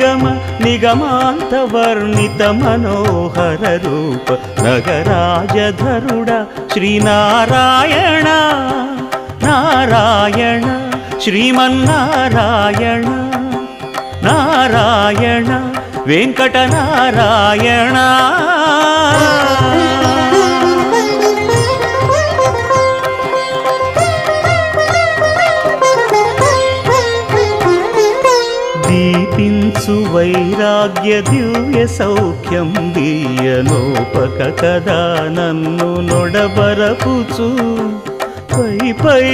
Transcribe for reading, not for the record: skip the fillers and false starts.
నిగమ నిగమాంత వర్ణిత మనోహర రూప నగరాజధరుడ శ్రీనారాయణ నారాయణ శ్రీమన్నారాయణ నారాయణ వెంకటనారాయణ. దీపించు వైరాగ్య దివ్య సౌఖ్యం దీయనోపక కదా నన్ను నొడబరపుచు పై పై